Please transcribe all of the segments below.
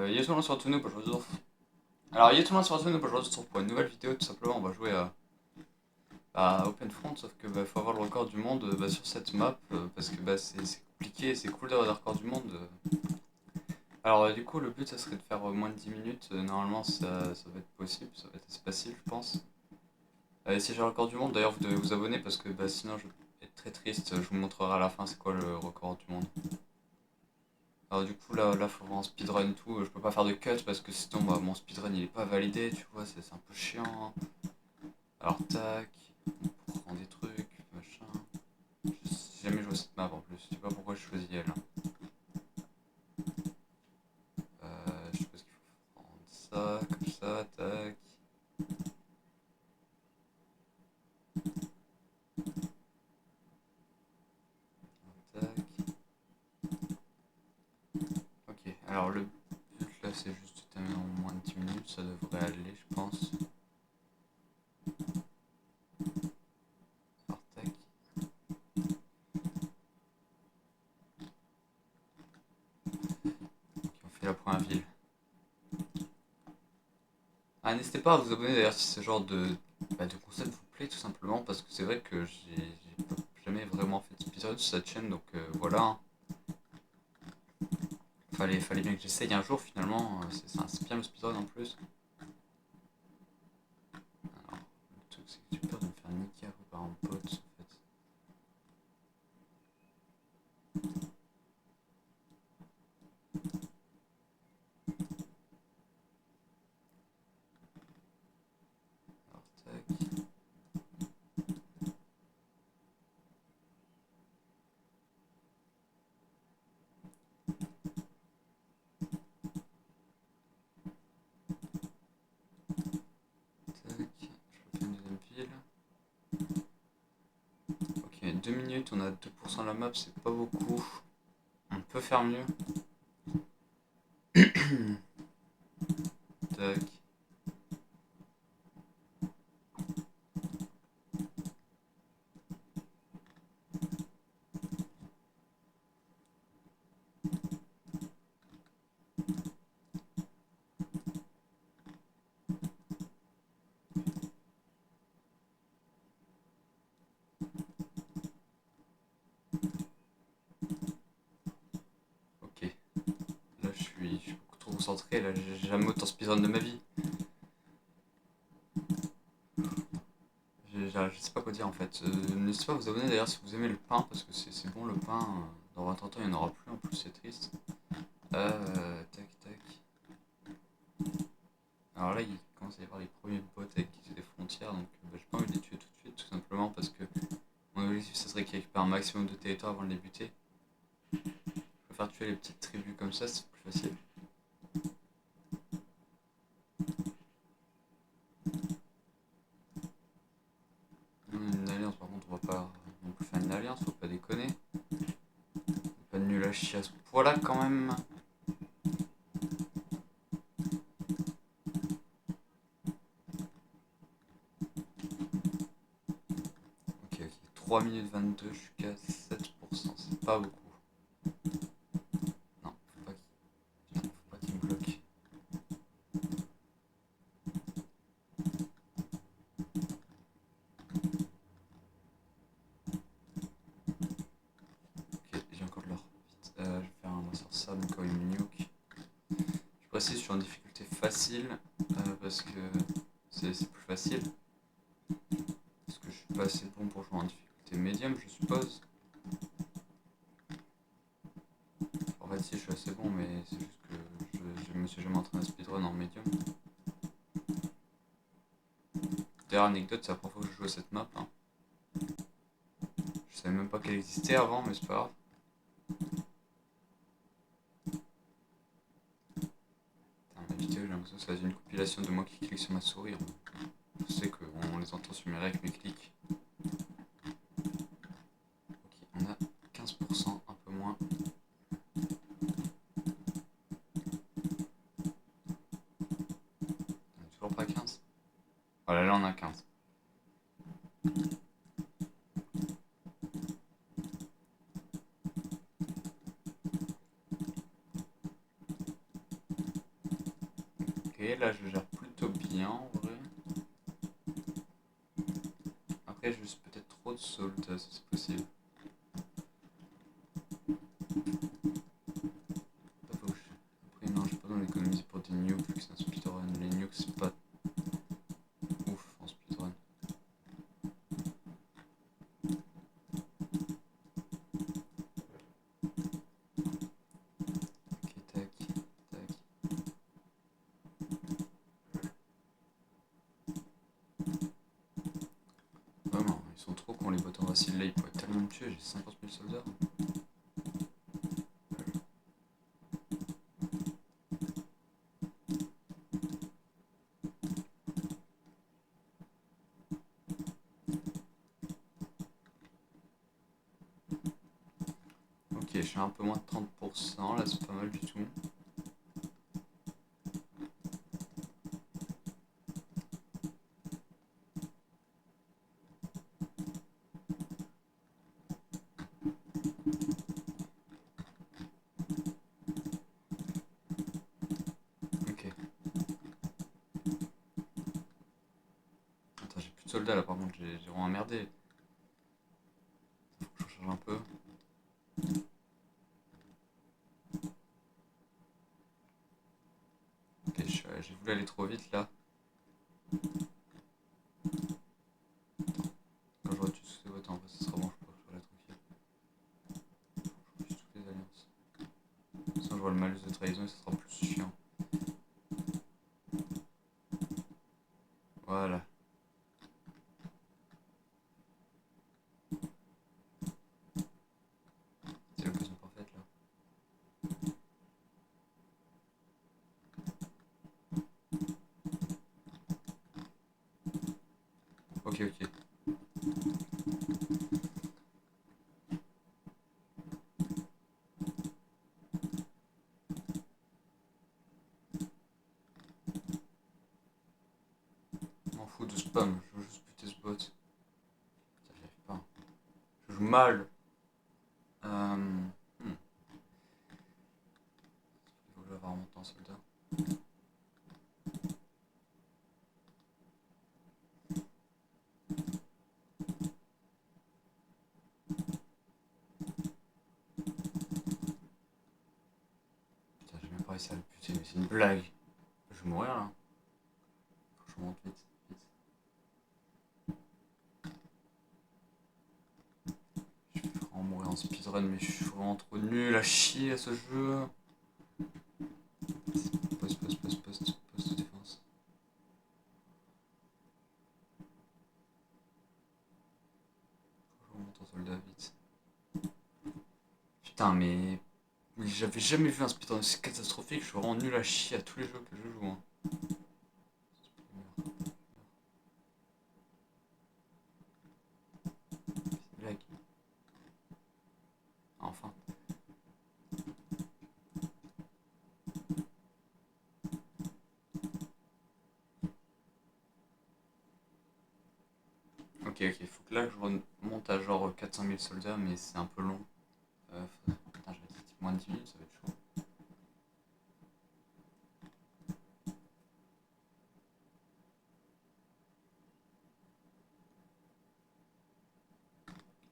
Yo tout le monde sur Tounou, aujourd'hui. Alors, yo tout le monde sur Tounou, aujourd'hui, on se retrouve pour une nouvelle vidéo. Tout simplement, on va jouer à Open Front, sauf que faut avoir le record du monde sur cette map parce que c'est compliqué et c'est cool d'avoir le record du monde. Alors, du coup, le but ça serait de faire moins de 10 minutes. Normalement, ça va être possible, ça va être assez facile, je pense. Si j'ai le record du monde, d'ailleurs, vous devez vous abonner parce que sinon, je vais être très triste. Je vous montrerai à la fin c'est quoi le record du monde. Alors du coup là faut voir en speedrun et tout, je peux pas faire de cut parce que sinon mon speedrun il est pas validé, tu vois, c'est un peu chiant. Alors tac, on prend des trucs, machin. J'ai jamais joué cette map en plus, je sais pas pourquoi je choisis elle. Je sais pas ce qu'il faut prendre ça, comme ça, tac, tac. Ok, alors le but là c'est juste de terminer en moins de 10 minutes, ça devrait aller je pense. Alors tac, ok, on fait la première ville. Ah, n'hésitez pas à vous abonner d'ailleurs si ce genre de concept vous plaît tout simplement parce que c'est vrai que j'ai jamais vraiment fait de speedrun sur cette chaîne donc voilà. Hein. Fallait bien que j'essaye un jour finalement, c'est bien le speedrun en plus. Alors, le truc c'est que j'ai peur de me faire niquer un peu par un pote en fait. Alors tac, tac, je refais une deuxième ville. Ok, 2 minutes, on a 2% de la map, c'est pas beaucoup. On peut faire mieux. Tac. Ok, là je suis beaucoup trop concentré, là j'ai jamais autant speedrun de ma vie. Je sais pas quoi dire en fait. N'hésitez pas à vous abonner d'ailleurs si vous aimez le pain parce que c'est bon le pain. Dans 20 ans il n'y en aura plus en plus, c'est triste. Tac tac. Alors là il commence à y avoir les premiers bots avec qui c'est des frontières donc j'ai pas envie de les tuer tout de suite tout simplement parce que mon objectif ça serait qu'ils récupèrent un maximum de territoire avant de les buter. Je préfère tuer les petites tribus comme ça, c'est plus facile. Une alliance par contre on va pas non plus faire une alliance, faut pas déconner. Pas de nul à chier à ce point là quand même. Ok, 3 minutes 22, je suis qu'à 7%, c'est pas beaucoup. Non, faut pas qu'il me bloque. Ok, j'ai encore de l'or. Vite, je vais faire un sur ça, donc quand même nuke. Je précise, je suis en difficulté facile, parce que c'est plus facile. Parce que je suis pas assez bon pour jouer en difficulté médium, je suppose. En fait, si, je suis assez bon, mais c'est juste que je me suis jamais entraîné à speedrun en médium. D'ailleurs, anecdote, c'est la première fois que je joue à cette map. Hein. Je savais même pas qu'elle existait avant, mais c'est pas grave. Putain, la vidéo, j'ai l'impression que c'est une compilation de moi qui clique sur ma souris. Hein. Je sais qu'on les entend sur mes règles, mes clics. Ok, on a 15%, un peu moins. On a toujours pas 15. Voilà, là on a 15. là je gère plutôt bien en vrai. Après, juste peut-être trop de salt, ça c'est possible. Après, non, j'ai pas besoin d'économiser pour des nukes vu que c'est un speedrun. Les nukes, c'est pas ouf en speedrun. Ok, tac, tac. Vraiment, ils sont trop cons les bots en Racine là, ils pourraient tellement me tuer, j'ai 50 000 soldats. Ok, je suis un peu moins de 30%, là c'est pas mal du tout. Ok. Attends, j'ai plus de soldats là par contre, j'ai vraiment emmerdé. Faut que je change un peu. Ok, j'ai voulu aller trop vite là. Quand j'aurai tué tous les bots en vrai, ça sera bon, je pourrai aller tranquille. Je tue toutes les alliances. Sinon, je vois le malus de trahison et ça sera plus chiant. Voilà. C'est l'occasion parfaite là. Ok, ok. Je m'en fous de spam, je veux juste buter ce bot. Putain, j'y arrive pas. Je joue mal. Il faut que je remonte en soldat. Putain, j'ai même pas réussi à le buter, mais c'est une blague. Je vais mourir là. Faut que je remonte vite, vite. Je vais vraiment mourir en speedrun, mais je suis vraiment trop nul à chier à ce jeu. Poste de défense. Faut que je remonte en soldat vite. Putain, mais j'avais jamais vu un speedrun aussi catastrophique, je suis vraiment nul à chier à tous les jeux que je joue. Hein. C'est une blague. Enfin. Ok, ok, faut que là je remonte à genre 400 000 soldats, mais c'est un peu long. Putain, je vais dire moins de 10 minutes, ça va être chaud.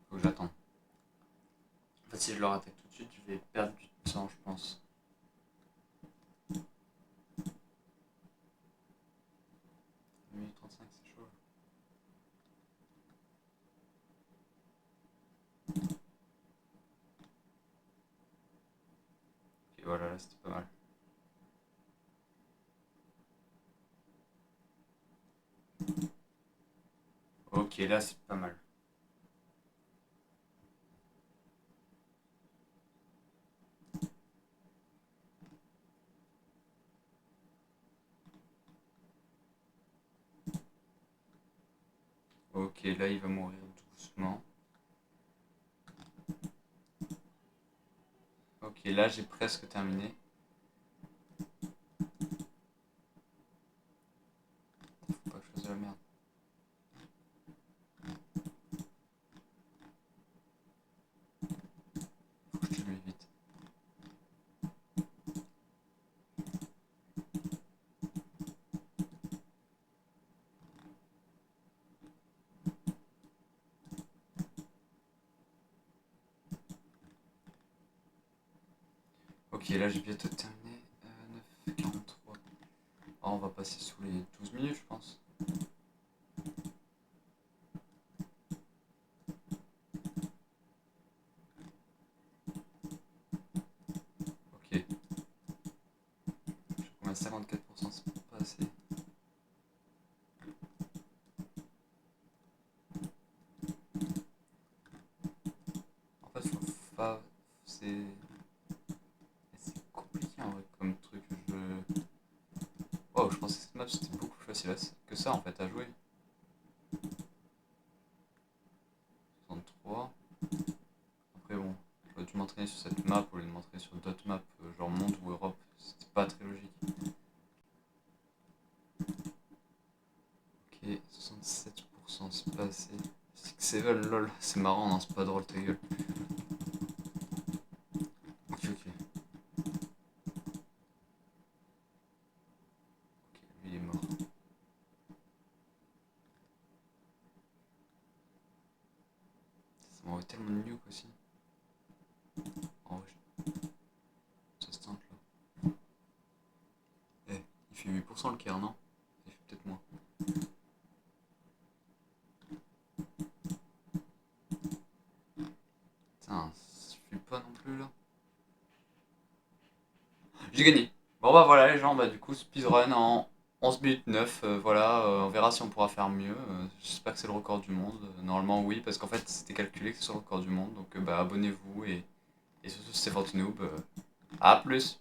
Faut que j'attende. En fait, si je leur attaque tout de suite, je vais perdre du temps, je pense. 1 minute 35, c'est chaud. Ok, voilà, là c'était pas mal. Ok, là c'est pas mal. Ok, là il va mourir doucement. Ok, là j'ai presque terminé. Faut pas que je fasse de la merde. Faut que je tue lui vite. Ok, là j'ai bientôt terminé. 9h43. Oh, on va passer sous les 12 minutes, je pense. Ok. Je combien 54%, c'est pas assez. En fait, faut pas. C'est compliqué en vrai comme truc. Oh, je pensais que cette map c'était beaucoup plus facile que ça en fait à jouer. 63. Après bon, j'aurais dû m'entraîner sur cette map au lieu de m'entraîner sur d'autres maps, genre Monde ou Europe. C'était pas très logique. Ok, 67%, c'est pas assez. 6-7, lol, c'est marrant, non, c'est pas drôle, ta gueule. Ok, ok. Ok, lui il est mort. Ça m'aurait tellement nuke aussi. En vrai, ça se tente là. Eh, il fait 8% le Caire, non? Il fait peut-être moins. Putain, ça suffit pas non plus là. J'ai gagné. Bon bah voilà les gens, bah du coup speedrun en 11 minutes 9, voilà, on verra si on pourra faire mieux. J'espère que c'est le record du monde. Normalement oui, parce qu'en fait c'était calculé que c'est le record du monde, donc bah abonnez-vous et surtout si c'est Fortunoob. À plus.